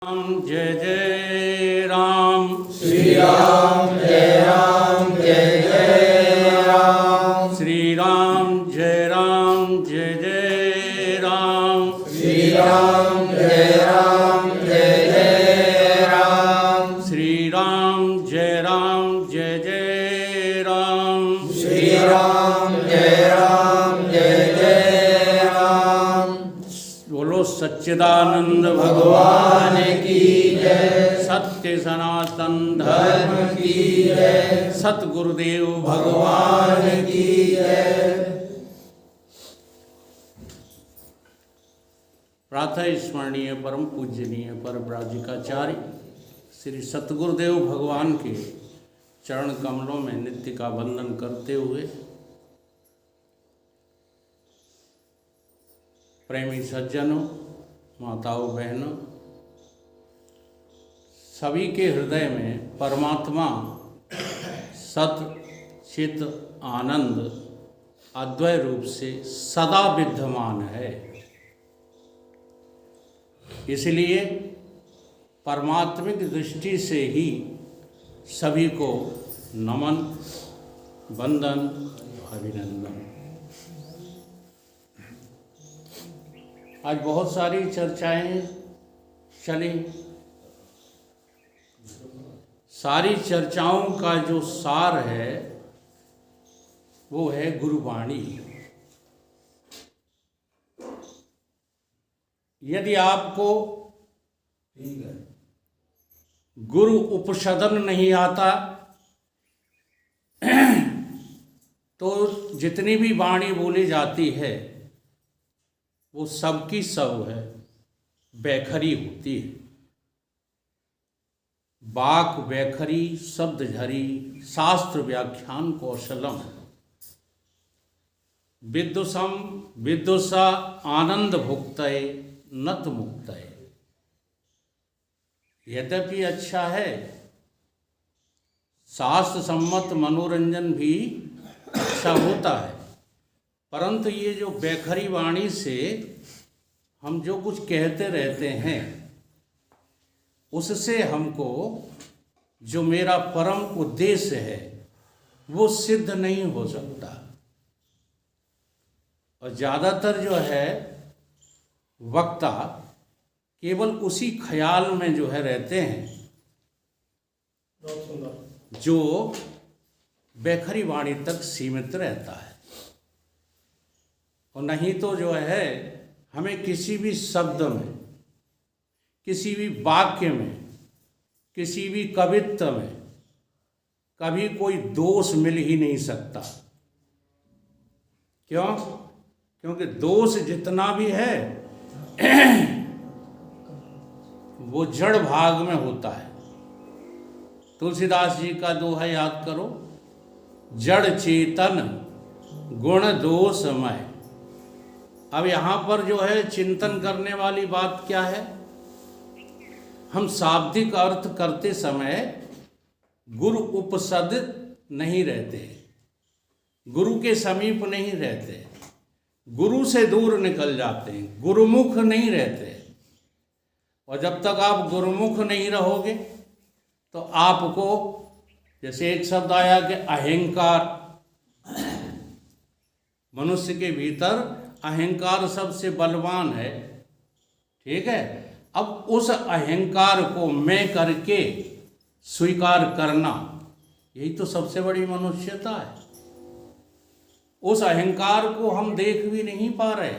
राम जय जय राम। श्री राम जय राम जय जय राम। श्री राम जय राम जय जय राम। श्री राम जय राम जय जय राम। श्री राम जय राम जय जय राम। श्री राम जय राम जय जय राम। बोलो सच्चिदानंद भगवान की जय। सत्य सनातन धर्म की जय। सतगुरुदेव भगवान की जय। प्रातः स्मरणीय परम पूजनीय परव्राजिकाचार्य श्री सतगुरुदेव भगवान के चरण कमलों में नित्य का वंदन करते हुए प्रेमी सज्जनों, माताओं, बहनों, सभी के हृदय में परमात्मा सत चित आनंद अद्वय रूप से सदा विद्यमान है। इसलिए परमात्मिक दृष्टि से ही सभी को नमन, वंदन, अभिनंदन। आज बहुत सारी चर्चाएं चली। सारी चर्चाओं का जो सार है वो है गुरुवाणी। यदि आपको गुरु उपसदन नहीं आता तो जितनी भी वाणी बोली जाती है वो सबकी सब है, बैखरी होती है। वाक बैखरी, शब्द झरी, शास्त्र व्याख्यान कौशलम, विदुषम विदुषा आनंद भुक्तये नत मुक्तये। यद्यपि अच्छा है, शास्त्र सम्मत मनोरंजन भी अच्छा होता है, परंतु ये जो बैखरी वाणी से हम जो कुछ कहते रहते हैं उससे हमको जो मेरा परम उद्देश्य है वो सिद्ध नहीं हो सकता। और ज़्यादातर जो है वक्ता केवल उसी ख्याल में जो है रहते हैं जो बैखरी वाणी तक सीमित रहता है। और नहीं तो जो है हमें किसी भी शब्द में, किसी भी वाक्य में, किसी भी कवित्व में कभी कोई दोष मिल ही नहीं सकता। क्यों? क्योंकि दोष जितना भी है वो जड़ भाग में होता है। तुलसीदास जी का दोहा याद करो, जड़ चेतन गुण दोषमय। अब यहाँ पर जो है चिंतन करने वाली बात क्या है? हम शाब्दिक अर्थ करते समय गुरु उपसद नहीं रहते, गुरु के समीप नहीं रहते, गुरु से दूर निकल जाते हैं, गुरुमुख नहीं रहते। और जब तक आप गुरुमुख नहीं रहोगे तो आपको, जैसे एक शब्द आया कि अहंकार, मनुष्य के भीतर अहंकार सबसे बलवान है, ठीक है। अब उस अहंकार को मैं करके स्वीकार करना, यही तो सबसे बड़ी मनुष्यता है। उस अहंकार को हम देख भी नहीं पा रहे,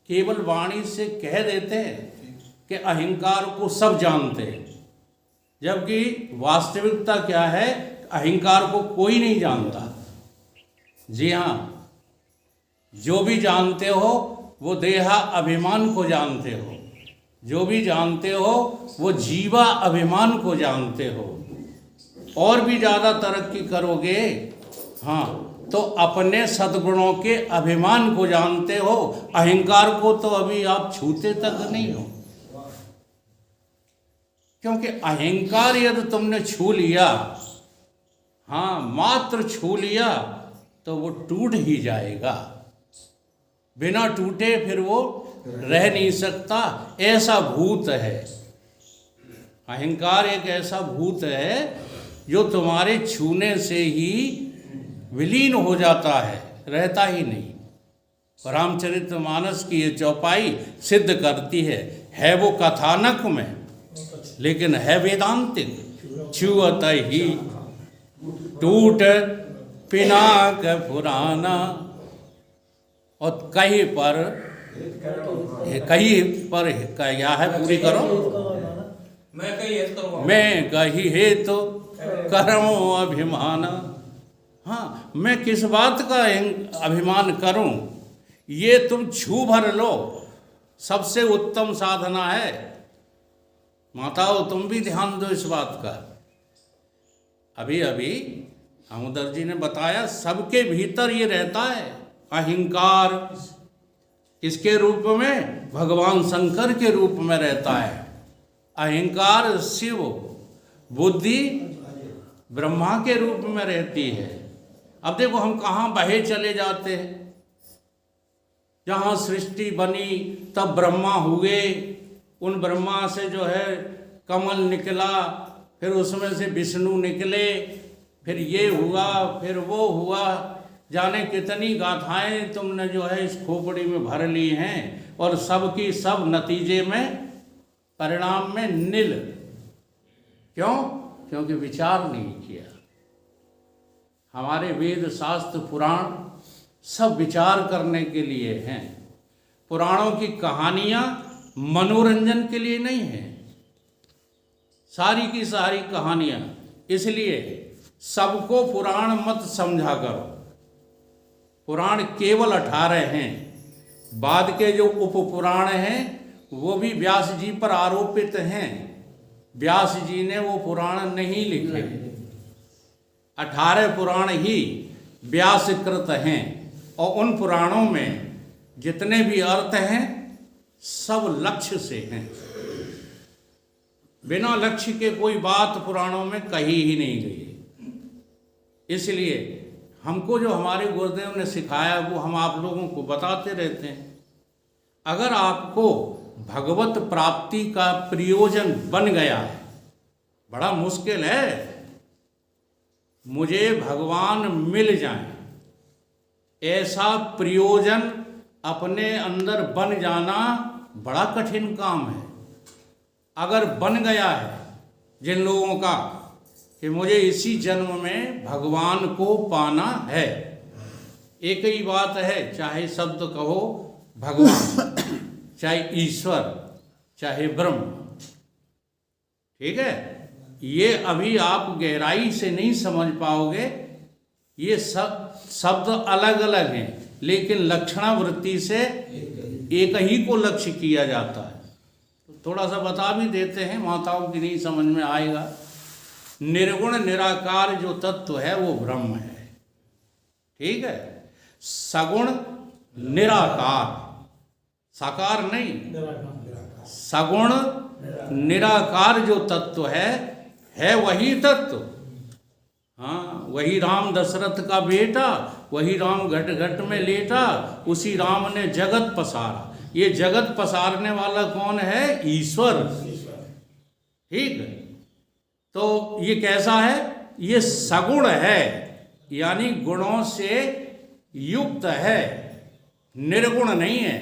केवल वाणी से कह देते हैं कि अहंकार को सब जानते हैं, जबकि वास्तविकता क्या है? अहंकार को कोई नहीं जानता। जी हाँ, जो भी जानते हो वो देहा अभिमान को जानते हो, जो भी जानते हो वो जीवा अभिमान को जानते हो। और भी ज़्यादा तरक्की करोगे, हाँ, तो अपने सद्गुणों के अभिमान को जानते हो। अहंकार को तो अभी आप छूते तक नहीं हो, क्योंकि अहंकार यदि तुमने छू लिया, हाँ, मात्र छू लिया, तो वो टूट ही जाएगा। बिना टूटे फिर वो रह नहीं सकता, ऐसा भूत है। अहंकार एक ऐसा भूत है जो तुम्हारे छूने से ही विलीन हो जाता है, रहता ही नहीं। रामचरितमानस की ये चौपाई सिद्ध करती है वो कथानक में, लेकिन है वेदांतिक। छुअत ही टूट पिनाक पुराना, और कहीं पर क्या है, पूरी करो। मैं कही हे तो करो अभिमान। हाँ, मैं किस बात का अभिमान करूं, ये तुम छू भर लो, सबसे उत्तम साधना है। माताओं, तुम भी ध्यान दो इस बात का। अभी अभी दामोदर जी ने बताया, सबके भीतर ये रहता है अहंकार। किसके रूप में? भगवान शंकर के रूप में रहता है अहंकार। शिव बुद्धि ब्रह्मा के रूप में रहती है। अब देखो हम कहाँ बहे चले जाते हैं। जहाँ सृष्टि बनी तब ब्रह्मा हुए, उन ब्रह्मा से जो है कमल निकला, फिर उसमें से विष्णु निकले, फिर ये हुआ, फिर वो हुआ। जाने कितनी गाथाएं तुमने जो है इस खोपड़ी में भर ली हैं, और सब की सब नतीजे में, परिणाम में नील। क्यों? क्योंकि विचार नहीं किया। हमारे वेद शास्त्र पुराण सब विचार करने के लिए हैं। पुराणों की कहानियाँ मनोरंजन के लिए नहीं हैं, सारी की सारी कहानियाँ। इसलिए सबको पुराण मत समझा करो। पुराण केवल 18 हैं। बाद के जो उपपुराण हैं वो भी व्यास जी पर आरोपित हैं। व्यास जी ने वो पुराण नहीं लिखे। 18 पुराण ही व्यासकृत हैं, और उन पुराणों में जितने भी अर्थ हैं सब लक्ष्य से हैं। बिना लक्ष्य के कोई बात पुराणों में कही ही नहीं गई। इसलिए हमको जो हमारे गुरुदेव ने सिखाया वो हम आप लोगों को बताते रहते हैं। अगर आपको भगवत प्राप्ति का प्रयोजन बन गया है, बड़ा मुश्किल है मुझे भगवान मिल जाए, ऐसा प्रयोजन अपने अंदर बन जाना बड़ा कठिन काम है। अगर बन गया है जिन लोगों का कि मुझे इसी जन्म में भगवान को पाना है, एक ही बात है, चाहे शब्द कहो भगवान, चाहे ईश्वर, चाहे ब्रह्म, ठीक है। ये अभी आप गहराई से नहीं समझ पाओगे। ये सब शब्द अलग अलग हैं, लेकिन लक्षणावृत्ति से एक ही को लक्ष्य किया जाता है। तो थोड़ा सा बता भी देते हैं, माताओं की नहीं समझ में आएगा। निर्गुण निराकार जो तत्व है वो ब्रह्म है, ठीक है। सगुण निराकार, साकार नहीं, सगुण निराकार जो तत्व है वही तत्व। हाँ, वही राम दशरथ का बेटा, वही राम घट घट में लेटा, उसी राम ने जगत पसारा। ये जगत पसारने वाला कौन है? ईश्वर, ठीक है। तो ये कैसा है? ये सगुण है, यानी गुणों से युक्त है, निर्गुण नहीं है।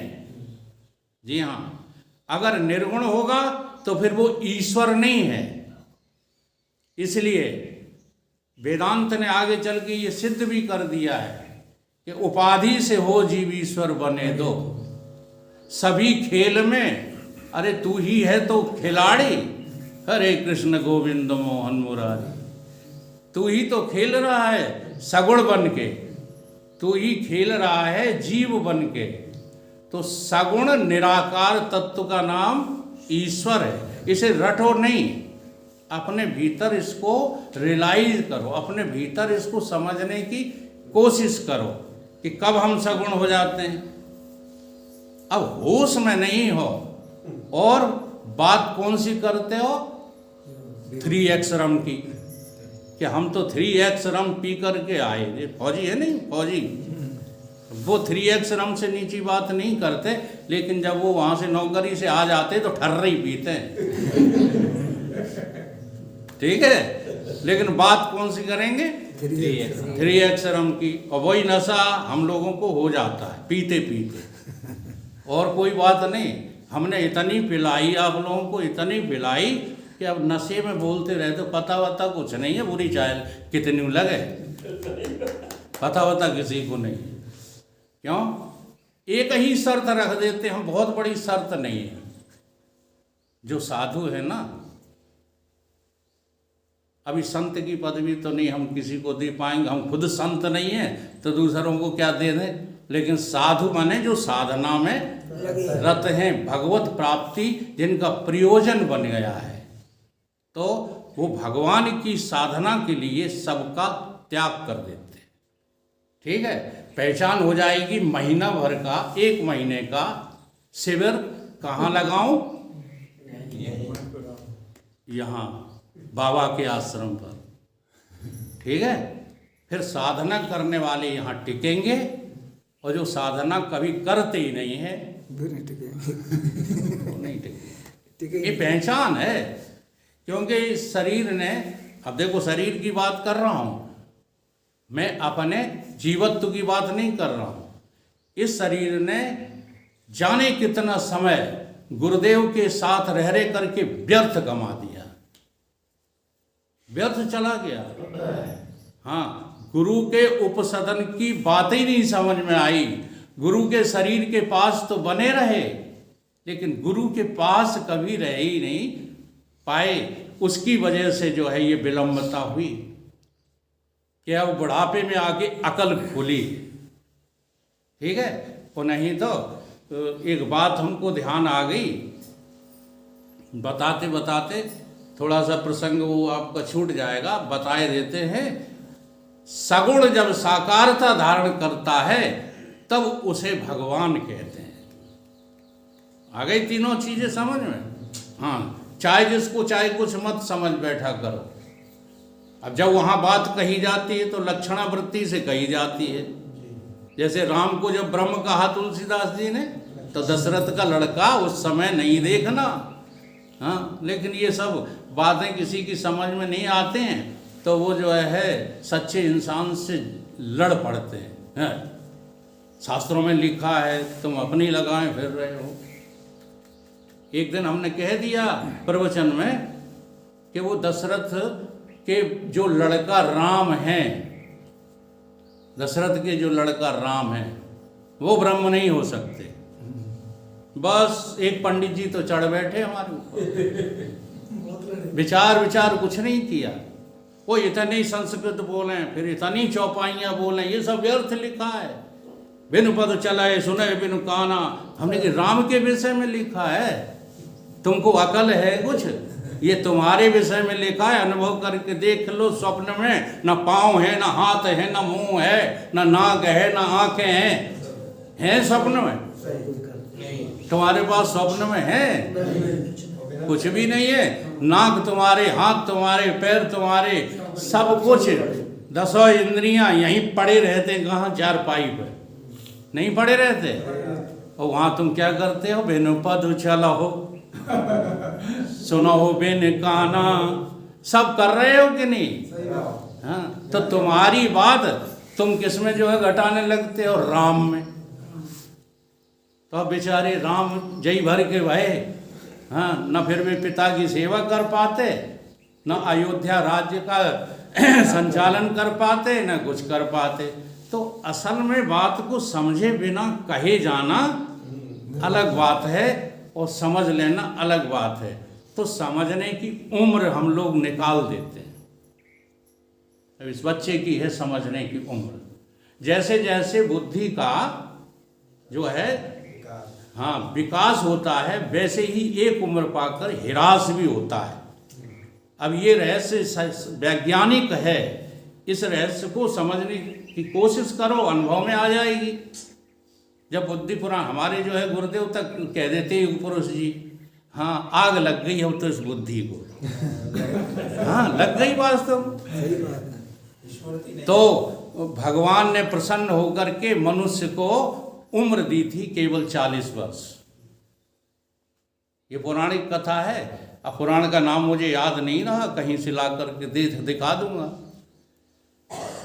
जी हाँ, अगर निर्गुण होगा तो फिर वो ईश्वर नहीं है। इसलिए वेदांत ने आगे चल के ये सिद्ध भी कर दिया है कि उपाधि से हो जीव ईश्वर बने दो। सभी खेल में अरे तू ही है तो खिलाड़ी, हरे कृष्ण गोविंद मोहन मुरारी। तू ही तो खेल रहा है सगुण बन के, तू ही खेल रहा है जीव बन के। तो सगुण निराकार तत्व का नाम ईश्वर है। इसे रटो नहीं, अपने भीतर इसको रियलाइज करो, अपने भीतर इसको समझने की कोशिश करो कि कब हम सगुण हो जाते हैं। अब होश में नहीं हो और बात कौन सी करते हो? 3x रम की, कि हम तो 3x रम पी करके आए। ये फौजी है नहीं, फौजी वो 3x रम से नीची बात नहीं करते, लेकिन जब वो वहाँ से नौकरी से आ जाते तो ठर्रे ही पीते हैं। ठीक है, लेकिन बात कौन सी करेंगे? 3 अक्षरम की। और वही नशा हम लोगों को हो जाता है पीते पीते, और कोई बात नहीं। हमने इतनी पिलाई आप लोगों को, इतनी पिलाई कि अब नशे में बोलते रहे तो पता वता कुछ नहीं है, बुरी चाय कितनी लगे, पता वता किसी को नहीं। क्यों? एक ही शर्त रख देते हम, बहुत बड़ी शर्त नहीं है। जो साधु है ना, अभी संत की पदवी तो नहीं हम किसी को दे पाएंगे, हम खुद संत नहीं हैं तो दूसरों को क्या दे दें। लेकिन साधु माने जो साधना में रत हैं, भगवत प्राप्ति जिनका प्रयोजन बन गया है, तो वो भगवान की साधना के लिए सबका त्याग कर देते हैं। ठीक है, पहचान हो जाएगी। महीना भर का, 1 महीने का शिविर कहाँ लगाऊं? यहाँ बाबा के आश्रम पर। ठीक है, फिर साधना करने वाले यहाँ टिकेंगे, और जो साधना कभी करते ही नहीं है वो नहीं टिकेंगे। ये पहचान है। क्योंकि इस शरीर ने, अब देखो शरीर की बात कर रहा हूँ मैं, अपने जीवत्व की बात नहीं कर रहा हूँ। इस शरीर ने जाने कितना समय गुरुदेव के साथ रह रहे करके व्यर्थ गंवा दिया, व्यर्थ चला गया। हाँ, गुरु के उपसदन की बात ही नहीं समझ में आई। गुरु के शरीर के पास तो बने रहे, लेकिन गुरु के पास कभी रह ही नहीं पाए। उसकी वजह से जो है ये विलंबता हुई, क्या वो बुढ़ापे में आके अकल खुली। ठीक है, और नहीं तो एक बात हमको ध्यान आ गई, बताते बताते थोड़ा सा प्रसंग वो आपका छूट जाएगा, बताए देते हैं। सगुण जब साकारता धारण करता है तब उसे भगवान कहते हैं। आ गई तीनों चीजें समझ में? हाँ, चाहे जिसको चाहे कुछ मत समझ बैठा करो। अब जब वहाँ बात कही जाती है तो लक्षणावृत्ति से कही जाती है। जैसे राम को जब ब्रह्म कहा तुलसीदास जी ने, तो दशरथ का लड़का उस समय नहीं देखना। हाँ, लेकिन ये सब बातें किसी की समझ में नहीं आते हैं, तो वो जो है सच्चे इंसान से लड़ पड़ते हैं। शास्त्रों में लिखा है, तुम अपनी लगाएं फिर रहे हो। एक दिन हमने कह दिया प्रवचन में कि वो दशरथ के जो लड़का राम है, दशरथ के जो लड़का राम है, वो ब्रह्म नहीं हो सकते। बस एक पंडित जी तो चढ़ बैठे हमारे ऊपर, विचार कुछ नहीं किया। वो इतनी संस्कृत बोले, फिर इतनी चौपाइयाँ बोले, ये सब व्यर्थ लिखा है। बिनु पद चलाए सुने बिनु काना, हमने कि राम के विषय में लिखा है। तुमको अकल है कुछ? ये तुम्हारे विषय में लिखा है, अनुभव करके देख लो। स्वप्न में न पाँव है, न हाथ है, न मुंह है, न नाक है, न आंखें हैं स्वप्न में? तुम्हारे पास स्वप्न में है? कुछ भी नहीं है। नाक तुम्हारे, हाथ तुम्हारे, पैर तुम्हारे, सब कुछ, 10 इंद्रियां यहीं पड़े रहते। कहाँ? चारपाई पे नहीं पड़े रहते। और वहाँ तुम क्या करते हो? बिनु पद चलहो सुनो बिन काना, सब कर रहे हो कि नहीं? हाँ, तो तुम्हारी बात तुम किस में जो है घटाने लगते हो? राम में। तो अब बेचारे राम जय भर के भय, हाँ, न फिर वे पिता की सेवा कर पाते, न अयोध्या राज्य का संचालन कर पाते, न कुछ कर पाते। तो असल में बात को समझे बिना कहे जाना अलग बात है, और समझ लेना अलग बात है। तो समझने की उम्र हम लोग निकाल देते हैं। अब इस बच्चे की है समझने की उम्र। जैसे जैसे बुद्धि का जो है हाँ विकास होता है, वैसे ही एक उम्र पाकर ह्रास भी होता है। अब ये रहस्य वैज्ञानिक है, इस रहस्य को समझने की कोशिश करो, अनुभव में आ जाएगी। जब बुद्धि पुराण हमारे जो है गुरुदेव तक कह देते हैं पुरुष जी, हाँ आग लग गई हो तो इस बुद्धि को, हाँ लग गई वास्तव। तो भगवान ने प्रसन्न होकर के मनुष्य को उम्र दी थी केवल 40 वर्ष। ये पौराणिक कथा है। अब पुराण का नाम मुझे याद नहीं रहा, कहीं से ला करके दिखा दूंगा।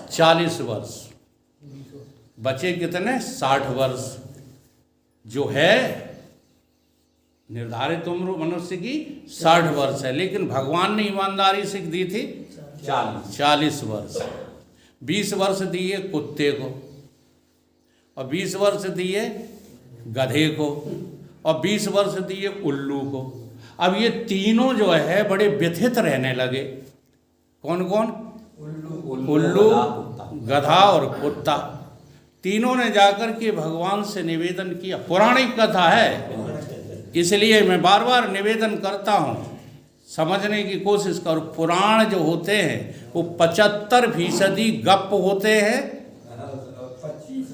40 वर्ष बचे कितने? 60 वर्ष जो है निर्धारित उम्र मनुष्य की 60 वर्ष है, लेकिन भगवान ने ईमानदारी से दी थी 40 वर्ष। 20 वर्ष दिए कुत्ते को, और 20 वर्ष दिए गधे को, और 20 वर्ष दिए उल्लू को। अब ये तीनों जो है बड़े व्यथित रहने लगे। कौन कौन? उल्लू, गधा और कुत्ता। तीनों ने जाकर के भगवान से निवेदन किया। पौराणिक कथा है, इसलिए मैं बार बार निवेदन करता हूँ, समझने की कोशिश करो। पुराण जो होते हैं वो 75% गप होते हैं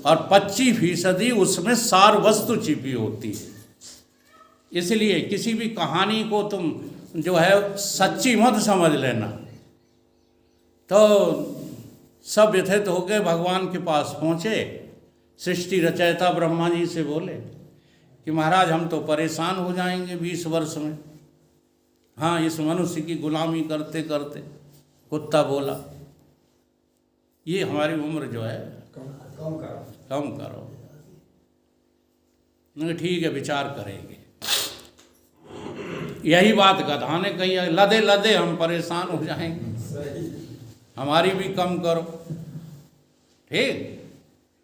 और 25% उसमें सार वस्तु छिपी होती है। इसलिए किसी भी कहानी को तुम जो है सच्ची मत समझ लेना। तो सब व्यथित होकर भगवान के पास पहुँचे। सृष्टि रचयिता ब्रह्मा जी से बोले कि महाराज हम तो परेशान हो जाएंगे 20 वर्ष में। हाँ, इस मनुष्य की गुलामी करते करते। कुत्ता बोला ये हमारी उम्र जो है कम करो। नहीं, ठीक है, विचार करेंगे। यही बात गधा ने कही, लदे लदे हम परेशान हो जाएंगे, हमारी भी कम करो। ठीक,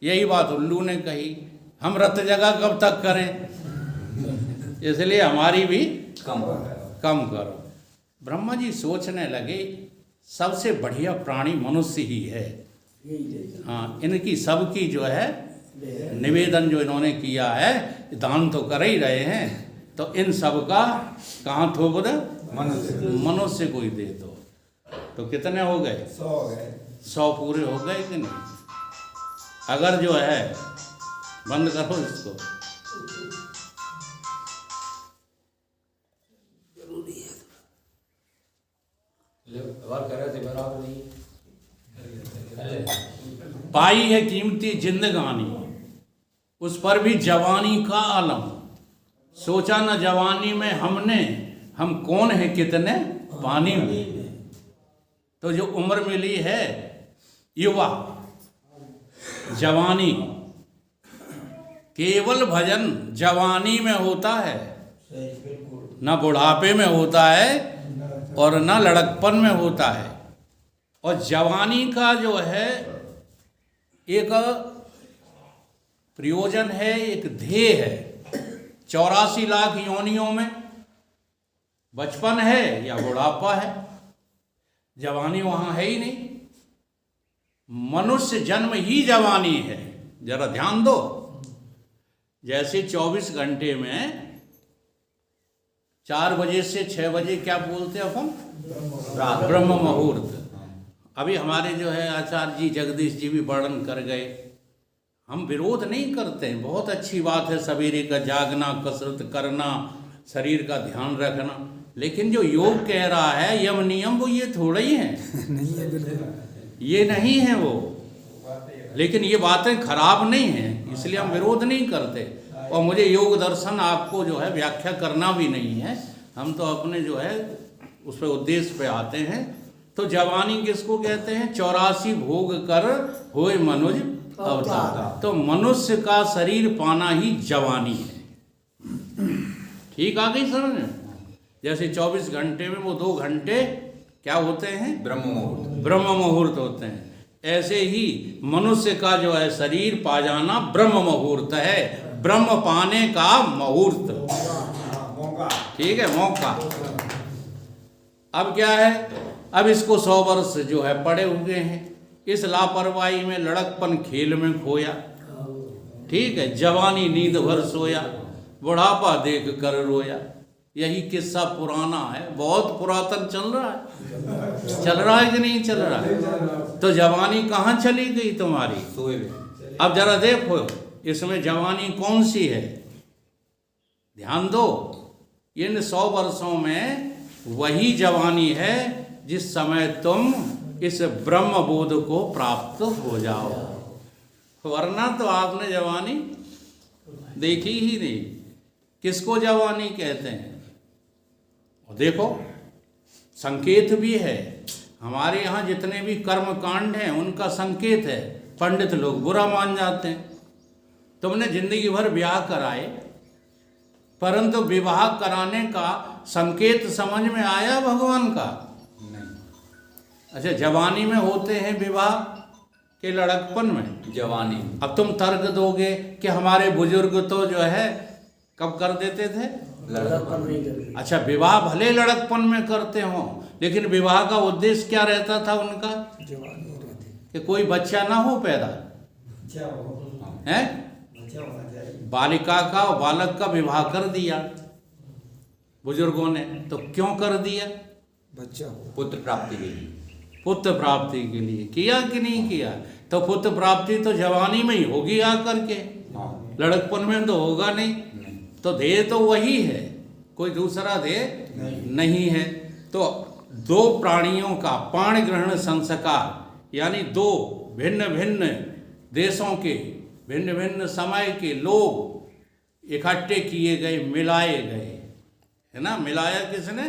यही बात उल्लू ने कही, हम रत जगह कब तक करें, इसलिए हमारी भी कम करो। ब्रह्मा जी सोचने लगे सबसे बढ़िया प्राणी मनुष्य ही है। हाँ, इनकी सबकी जो है निवेदन जो इन्होंने किया है, दान तो कर ही रहे हैं, तो इन सब का कहाँ थोप दे? मनुष्य को ही दे दो। तो कितने हो गए? 100 पूरे हो गए कि नहीं? अगर जो है बंद करो इसको। पाई है कीमती जिंदगानी, उस पर भी जवानी का आलम। सोचा न जवानी में हम कौन है कितने पानी में। तो जो उम्र मिली है युवा जवानी, केवल भजन जवानी में होता है, न बुढ़ापे में होता है और न लड़कपन में होता है। और जवानी का जो है एक प्रयोजन है, एक ध्येय है। 84 लाख योनियों में बचपन है या बुढ़ापा है, जवानी वहाँ है ही नहीं। मनुष्य जन्म ही जवानी है। जरा ध्यान दो, जैसे 24 घंटे में 4 बजे से 6 बजे क्या बोलते हैं अपन? ब्रह्म मुहूर्त। अभी हमारे जो है आचार्य जी जगदीश जी भी वर्णन कर गए। हम विरोध नहीं करते हैं, बहुत अच्छी बात है सवेरे का जागना, कसरत करना, शरीर का ध्यान रखना। लेकिन जो योग कह रहा है यम नियम, वो ये थोड़ा ही है, ये नहीं है वो। लेकिन ये बातें खराब नहीं हैं, इसलिए हम विरोध नहीं करते। और मुझे योग दर्शन आपको जो है व्याख्या करना भी नहीं है। हम तो अपने जो है उस पर उद्देश्य पे आते हैं। तो जवानी किसको कहते हैं? 84 भोग कर होए मनुज अवतार। तो मनुष्य का शरीर पाना ही जवानी है। ठीक आ गई समझ में? जैसे 24 घंटे में वो 2 घंटे क्या होते हैं? ब्रह्म मुहूर्त होते हैं। ऐसे ही मनुष्य का जो है शरीर पा जाना ब्रह्म मुहूर्त है, ब्रह्म पाने का मुहूर्त। ठीक है, मौका। अब क्या है? अब इसको 100 वर्ष जो है पड़े हुए हैं। इस लापरवाही में लड़कपन खेल में खोया। ठीक है, जवानी नींद भर सोया, बुढ़ापा देख कर रोया। यही किस्सा पुराना है, बहुत पुरातन चल रहा है। चल रहा है कि नहीं चल रहा है? तो जवानी कहाँ चली गई तुम्हारी? अब जरा देखो इसमें जवानी कौन सी है, ध्यान दो। इन 100 वर्षों में वही जवानी है जिस समय तुम इस ब्रह्म बोध को प्राप्त हो जाओ। वरना तो आपने जवानी देखी ही नहीं। किसको जवानी कहते हैं? और देखो संकेत भी है, हमारे यहाँ जितने भी कर्म कांड हैं उनका संकेत है। पंडित लोग बुरा मान जाते हैं। तुमने जिंदगी भर ब्याह कराए, परंतु विवाह कराने का संकेत समझ में आया भगवान का? नहीं। अच्छा, जवानी में होते हैं विवाह के लड़कपन में, जवानी। अब तुम तर्क दोगे कि हमारे बुजुर्ग तो जो है कब कर देते थे? लड़कपन नहीं करते। अच्छा, विवाह भले लड़कपन में करते हो, लेकिन विवाह का उद्देश्य क्या रहता था उनका? जवानी रहती। कि कोई बच्चा ना हो पैदा है। बालिका का और बालक का विवाह कर दिया बुजुर्गों ने, तो क्यों कर दिया? बच्चा हो, पुत्र प्राप्ति के लिए। पुत्र प्राप्ति के लिए किया कि नहीं किया? तो पुत्र प्राप्ति तो जवानी में ही होगी आकर के, लड़कपन में तो होगा नहीं। तो ध्येय तो वही है, कोई दूसरा ध्येय नहीं है। तो दो प्राणियों का पाण ग्रहण संस्कार, यानी दो भिन्न भिन्न देशों के भिन्न भिन्न समय के लोग इकट्ठे किए गए, मिलाए गए, है ना। मिलाया किसने?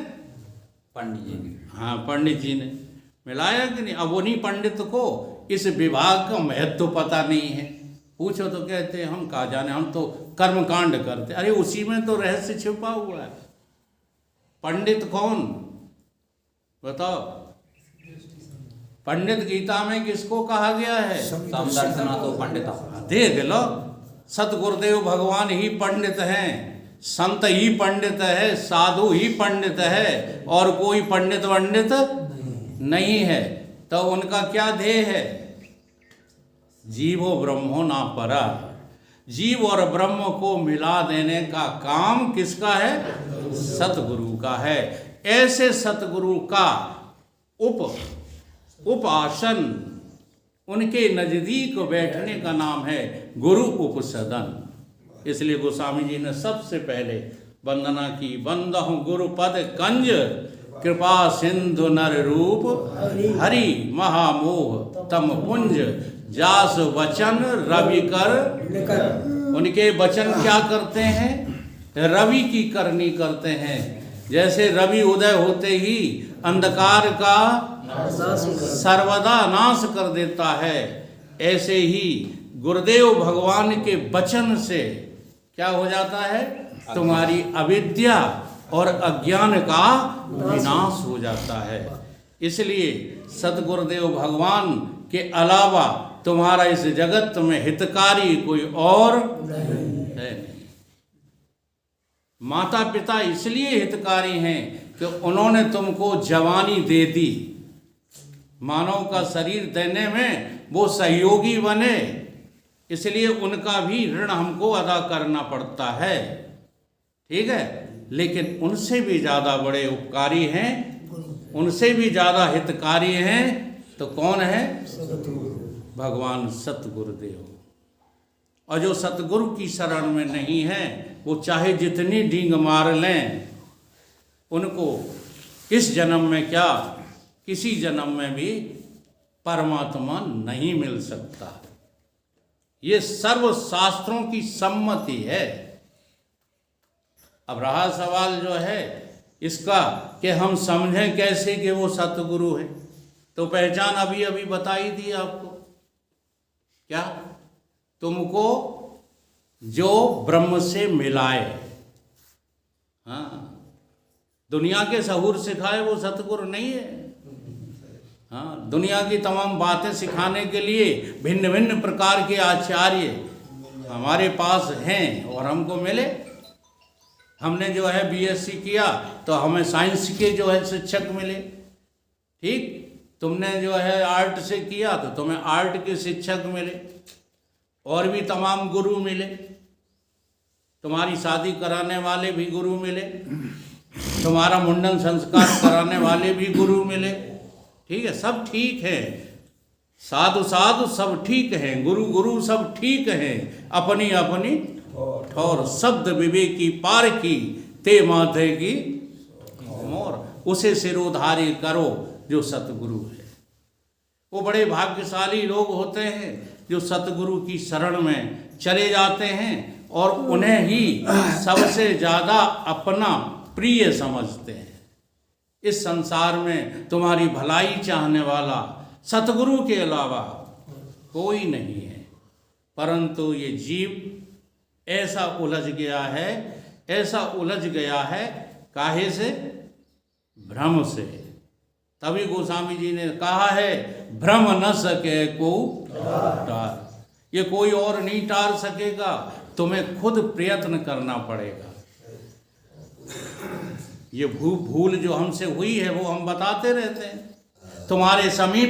पंडित जी ने। हाँ, पंडित जी ने मिलाया कि नहीं। अब उन्हीं पंडित को इस विभाग का महत्व पता नहीं है। पूछो तो कहते हैं हम कहाँ जाने, हम तो कर्म कांड करते। अरे उसी में तो रहस्य छिपा हुआ है। पंडित कौन बताओ? पंडित गीता में किसको कहा गया है? समदर्शना तो पंडित। देख लो, सतगुरुदेव भगवान ही पंडित हैं, संत ही पंडित है, साधु ही पंडित है, और कोई पंडित वंडित नहीं है। तो उनका क्या ध्येय है? जीवो ब्रह्मो ना परा। जीव और ब्रह्म को मिला देने का काम किसका है? सतगुरु का है। ऐसे सतगुरु का उपासन, उनके नजदीक बैठने का नाम है गुरु उपसदन। इसलिए गोस्वामी जी ने सबसे पहले वंदना की, बंदहु गुरु पद कंज, कृपा सिंधु नर रूप, हरि महामोह तम पुंज, जास वचन रवि कर। उनके वचन क्या करते हैं? रवि की करनी करते हैं। जैसे रवि उदय होते ही अंधकार का सर्वदा नाश कर देता है, ऐसे ही गुरुदेव भगवान के वचन से क्या हो जाता है? तुम्हारी अविद्या और अज्ञान का विनाश हो जाता है। इसलिए सतगुरुदेव भगवान के अलावा तुम्हारा इस जगत में हितकारी कोई और है नहीं। माता पिता इसलिए हितकारी हैं कि उन्होंने तुमको जवानी दे दी, मानव का शरीर देने में वो सहयोगी बने, इसलिए उनका भी ऋण हमको अदा करना पड़ता है। ठीक है, लेकिन उनसे भी ज़्यादा बड़े उपकारी हैं, उनसे भी ज़्यादा हितकारी हैं। तो कौन है? भगवान सतगुरुदेव। और जो सतगुरु की शरण में नहीं है, वो चाहे जितनी डींग मार लें, उनको इस जन्म में क्या, किसी जन्म में भी परमात्मा नहीं मिल सकता। ये सर्व शास्त्रों की सम्मति है। अब रहा सवाल जो है इसका कि हम समझें कैसे कि वो सतगुरु है। तो पहचान अभी अभी बताई दी आपको। क्या? तुमको जो ब्रह्म से मिलाए, हाँ, दुनिया के सहूर सिखाए वो सतगुरु नहीं है। हाँ, दुनिया की तमाम बातें सिखाने के लिए भिन्न भिन्न प्रकार के आचार्य हमारे पास हैं और हमको मिले। हमने जो है बीएससी किया तो हमें साइंस के जो है शिक्षक मिले। ठीक, तुमने जो है आर्ट से किया तो तुम्हें आर्ट के शिक्षक मिले, और भी तमाम गुरु मिले। तुम्हारी शादी कराने वाले भी गुरु मिले, तुम्हारा मुंडन संस्कार कराने वाले भी गुरु मिले। ठीक है, सब ठीक है, साधु साधु सब ठीक हैं, गुरु गुरु सब ठीक हैं, अपनी अपनी ठौर शब्द विवेकी पार की, ते माथे की मोर। उसे सिरोधार्य करो जो सतगुरु है। वो बड़े भाग्यशाली लोग होते हैं जो सतगुरु की शरण में चले जाते हैं और उन्हें ही सबसे ज़्यादा अपना प्रिय समझते हैं। इस संसार में तुम्हारी भलाई चाहने वाला सतगुरु के अलावा कोई नहीं है। परंतु ये जीव ऐसा उलझ गया है, ऐसा उलझ गया है, काहे से? भ्रम से। तभी गोस्वामी जी ने कहा है, भ्रम न सके को टार। ये कोई और नहीं टार सकेगा, तुम्हें खुद प्रयत्न करना पड़ेगा। ये भूल जो हमसे हुई है वो हम बताते रहते हैं। तुम्हारे समीप